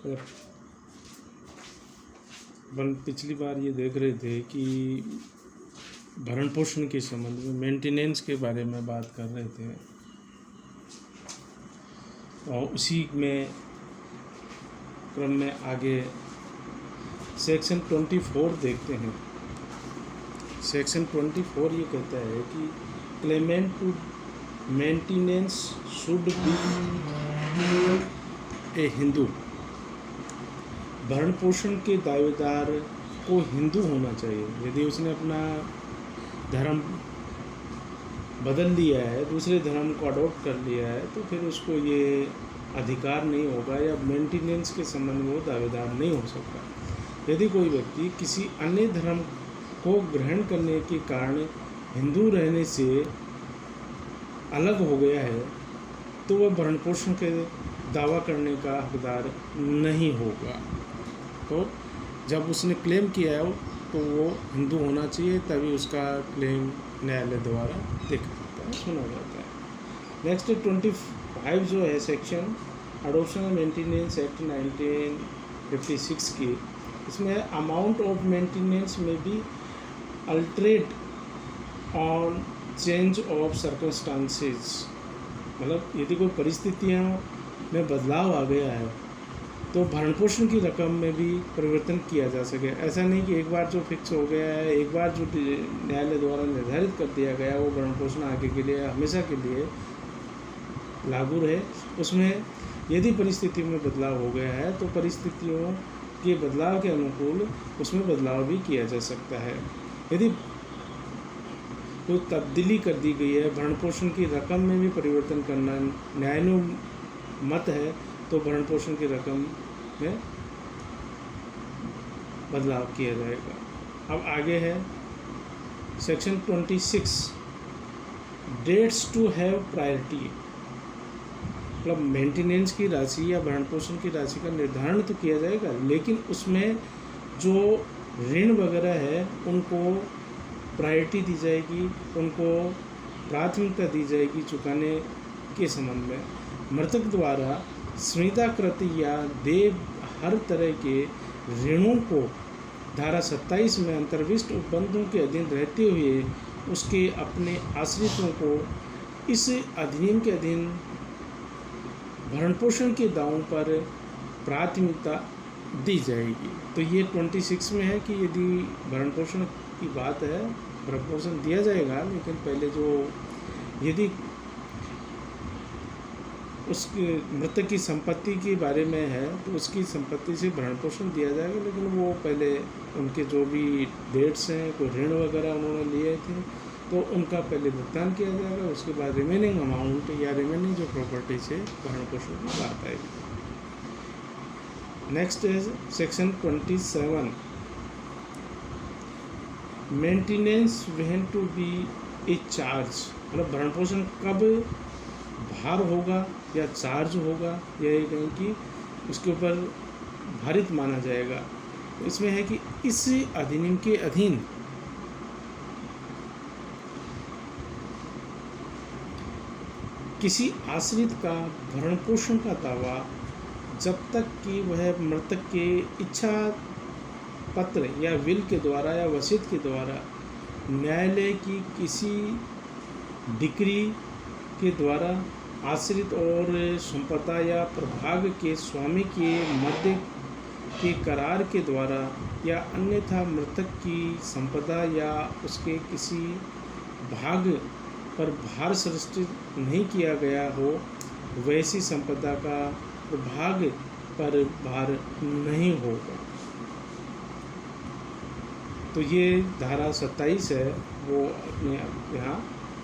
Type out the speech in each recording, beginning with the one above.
और पिछली बार ये देख रहे थे कि भरण पोषण के संबंध में मेंटेनेंस के बारे में बात कर रहे थे, और उसी में क्रम में आगे सेक्शन 24 देखते हैं। सेक्शन 24 ये कहता है कि claimant to maintenance should be a Hindu. भरण पोषण के दावेदार को हिंदू होना चाहिए। यदि उसने अपना धर्म बदल लिया है, दूसरे धर्म को अडॉप्ट कर लिया है, तो फिर उसको ये अधिकार नहीं होगा या मेंटेनेंस के संबंध में वो दावेदार नहीं हो सकता। यदि कोई व्यक्ति किसी अन्य धर्म को ग्रहण करने के कारण हिंदू रहने से अलग हो गया है, तो वह भरण पोषण के दावा करने का हकदार नहीं होगा। तो जब उसने क्लेम किया है तो वो हिंदू होना चाहिए, तभी उसका क्लेम न्यायालय द्वारा देखा जाता है, सुना जाता है। नेक्स्ट 25 जो है section adoption and maintenance act 1956 की, इसमें अमाउंट ऑफ मेंटेनेंस में भी alternate on change of circumstances. मतलब यदि कोई परिस्थितियों में बदलाव आ गया है तो भरण पोषण की रकम में भी परिवर्तन किया जा सके। ऐसा नहीं कि एक बार जो फिक्स हो गया है, एक बार जो न्यायालय द्वारा निर्धारित कर दिया गया वो भरण पोषण आगे के लिए हमेशा के लिए लागू रहे। उसमें यदि परिस्थिति में बदलाव हो गया है तो परिस्थितियों के बदलाव के अनुकूल उसमें बदलाव भी किया जा सकता है। यदि कोई तब्दीली कर दी गई है, भरण पोषण की रकम में भी परिवर्तन करना न्यायानुमत है, तो भरण पोषण की रकम में बदलाव किया जाएगा। अब आगे है section 26 dates to have priority. मतलब मेंटेनेंस की राशि या भरण पोषण की राशि का निर्धारण तो किया जाएगा, लेकिन उसमें जो ऋण वगैरह है उनको प्रायोरिटी दी जाएगी, उनको प्राथमिकता दी जाएगी चुकाने के संबंध में। मृतक द्वारा स्वीकृत या देय हर तरह के ऋणों को धारा 27 में अंतर्विष्ट उपबंधों के अधीन रहते हुए उसके अपने आश्रितों को इस अधिनियम के अधीन भरण पोषण के दावों पर प्राथमिकता दी जाएगी। तो ये 26 में है कि यदि भरण पोषण की बात है, भरण पोषण दिया जाएगा, लेकिन पहले जो यदि उसके मृतक की संपत्ति के बारे में है तो उसकी संपत्ति से भरण पोषण दिया जाएगा, लेकिन वो पहले उनके जो भी डेट्स हैं, कोई ऋण वगैरह उन्होंने लिए थे तो उनका पहले भुगतान किया जाएगा, उसके बाद रिमेनिंग अमाउंट या रिमेनिंग जो प्रॉपर्टी से भरण पोषण की बात आएगी। नेक्स्ट है section 27 maintenance when to be a charge. मतलब भरण पोषण कब भार होगा या चार्ज होगा, या ये कहें कि उसके ऊपर भारित माना जाएगा। इसमें है कि इस अधिनियम के अधीन किसी आश्रित का भरण पोषण का दावा जब तक कि वह मृतक के इच्छा पत्र या विल के द्वारा या वसीयत के द्वारा न्यायालय की किसी डिक्री के द्वारा आश्रित और संपदा या प्रभाग के स्वामी के मध्य के करार के द्वारा या अन्यथा मृतक की संपदा या उसके किसी भाग पर भार सृष्टित नहीं किया गया हो, वैसी संपदा का प्रभाग पर भार नहीं होगा। तो ये धारा 27 है, वो अपने यहाँ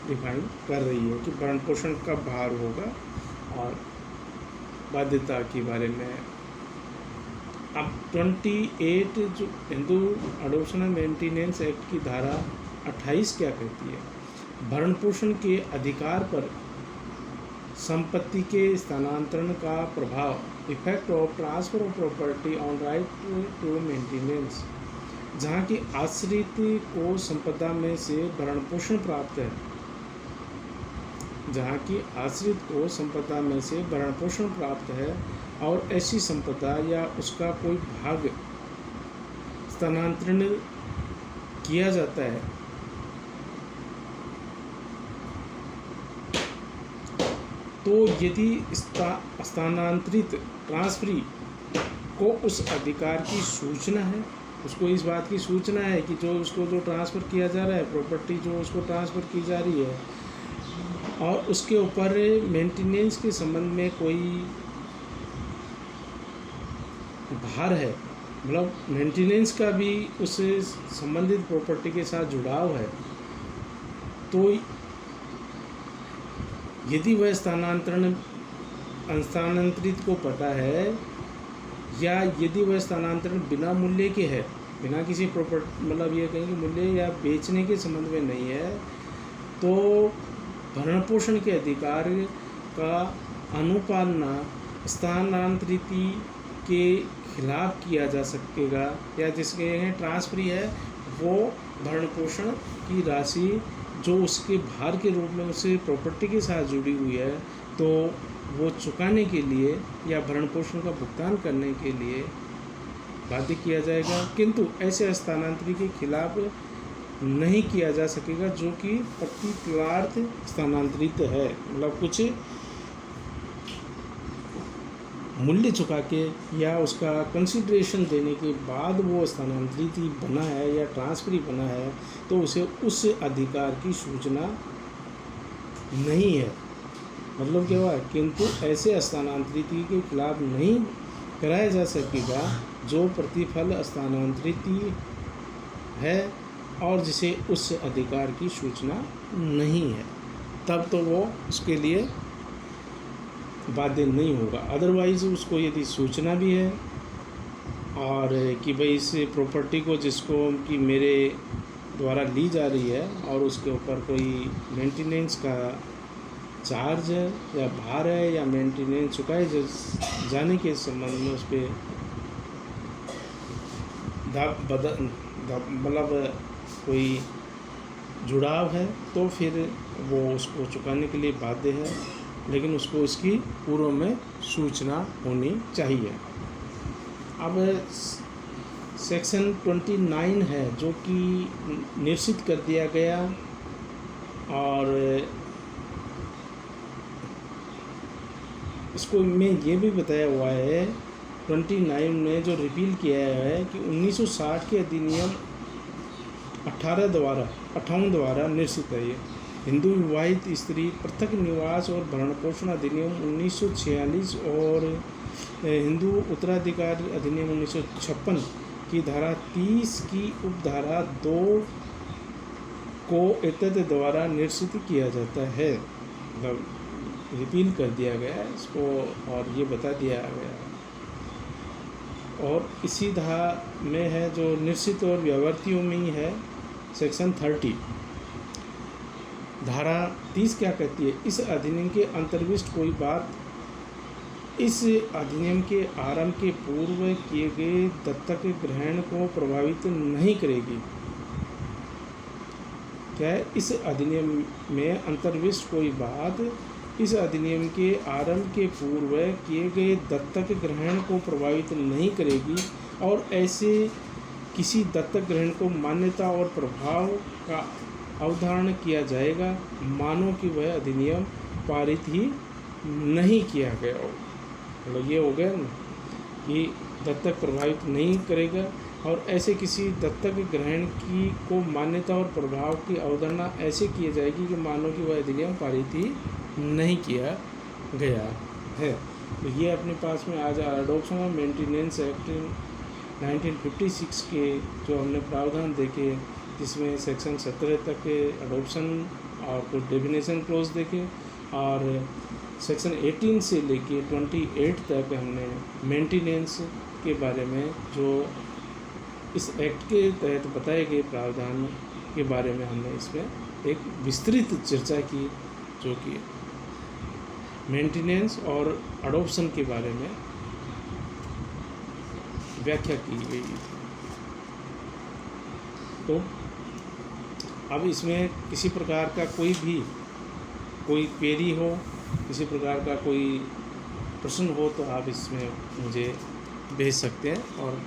डिफाइन कर रही है कि भरण पोषण कब भार होगा और बाध्यता के बारे में। अब 28 जो Hindu adoption and maintenance act की धारा 28 क्या कहती है? भरण पोषण के अधिकार पर संपत्ति के स्थानांतरण का प्रभाव, effect of transfer of property on right to maintenance. जहाँ की आश्रित को संपदा में से भरण पोषण प्राप्त है जहाँ की आश्रित को संपदा में से भरण पोषण प्राप्त है और ऐसी संपदा या उसका कोई भाग स्थानांतरण किया जाता है तो यदि स्थानांतरित ट्रांसफरी को उस अधिकार की सूचना है, उसको इस बात की सूचना है कि जो ट्रांसफ़र किया जा रहा है, प्रॉपर्टी जो उसको ट्रांसफ़र की जा रही है, और उसके ऊपर मेंटेनेंस के संबंध में कोई भार है, मतलब मेंटेनेंस का भी उससे संबंधित प्रॉपर्टी के साथ जुड़ाव है, तो यदि वह स्थानांतरित को पता है या यदि वह स्थानांतरण बिना मूल्य के है, बिना किसी प्रॉपर्टी, मतलब ये कहें कि मूल्य या बेचने के संबंध में नहीं है, तो भरण पोषण के अधिकार का अनुपालना स्थानांतरित के खिलाफ किया जा सकेगा, या जिसके ट्रांसफरी है वो भरण पोषण की राशि जो उसके भार के रूप में उसे प्रॉपर्टी के साथ जुड़ी हुई है, तो वो चुकाने के लिए या भरण पोषण का भुगतान करने के लिए बाध्य किया जाएगा, किंतु ऐसे स्थानांतरी के खिलाफ नहीं किया जा सकेगा जो कि प्रतिक्रियार्थ स्थानांतरित है, मतलब कुछ मूल्य चुका के या उसका कंसिडरेशन देने के बाद वो स्थानांतरित बना है या ट्रांसफरी बना है, तो उसे उस अधिकार की सूचना नहीं है। मतलब क्या हुआ, किंतु ऐसे स्थानांतरित के खिलाफ नहीं कराया जा सकेगा जो प्रतिफल स्थानांतरित है और जिसे उस अधिकार की सूचना नहीं है, तब तो वो उसके लिए बाध्य नहीं होगा। अदरवाइज़ उसको यदि सूचना भी है और कि भाई इस प्रॉपर्टी को जिसको कि मेरे द्वारा ली जा रही है और उसके ऊपर कोई मेंटेनेंस का चार्ज है या भार है या मेंटेनेंस चुकाए जाने के संबंध में उस पर मतलब कोई जुड़ाव है, तो फिर वो उसको चुकाने के लिए बाध्य है, लेकिन उसको इसकी पूर्व में सूचना होनी चाहिए। अब सेक्शन 29 है जो कि निश्चित कर दिया गया, और इसको में ये भी बताया हुआ है 29 में जो रिपील किया है कि 1960 के अधिनियम 58 द्वारा निश्चित है। ये हिंदू विवाहित स्त्री पृथक निवास और भरण पोषण अधिनियम 1946 और हिंदू उत्तराधिकार अधिनियम 1956 की धारा 30 की उपधारा 2 को एतद द्वारा निश्चित किया जाता है, मतलब रिपील कर दिया गया है इसको, और ये बता दिया गया। और इसी धारा में है जो निश्चित और व्यवहार्थियों में ही है सेक्शन 30। धारा 30 क्या कहती है, इस अधिनियम के अंतर्विष्ट कोई बात इस अधिनियम के आरंभ के पूर्व किए गए दत्तक ग्रहण को प्रभावित नहीं करेगी। क्या है, इस अधिनियम में अंतर्विष्ट कोई बात इस अधिनियम के आरंभ के पूर्व किए गए दत्तक ग्रहण को प्रभावित नहीं करेगी, और ऐसे किसी दत्तक ग्रहण को मान्यता और प्रभाव का अवधारण किया जाएगा मानो कि वह अधिनियम पारित ही नहीं किया गया हो। मतलब ये हो गया ना कि दत्तक प्रभावित नहीं करेगा, और ऐसे किसी दत्तक ग्रहण की को मान्यता और प्रभाव की अवधारणा ऐसे की जाएगी कि मानो कि वह अधिनियम पारित ही नहीं किया गया है। तो ये अपने पास में आज अडॉप्शन ऑफ मेंटेनेंस एक्ट 1956 के जो हमने प्रावधान देखे, जिसमें सेक्शन 17 तक के अडॉप्शन और कुछ डेफिनेशन क्लोज देखे, और सेक्शन 18 से लेके 28 तक हमने मेंटेनेंस के बारे में जो इस एक्ट के तहत बताए गए प्रावधान के बारे में हमने इसमें एक विस्तृत चर्चा की, जो कि मेंटेनेंस और अडॉप्शन के बारे में व्याख्या की गई थी। तो अब इसमें किसी प्रकार का कोई भी कोई क्वेरी हो, किसी प्रकार का कोई प्रश्न हो तो आप इसमें मुझे भेज सकते हैं और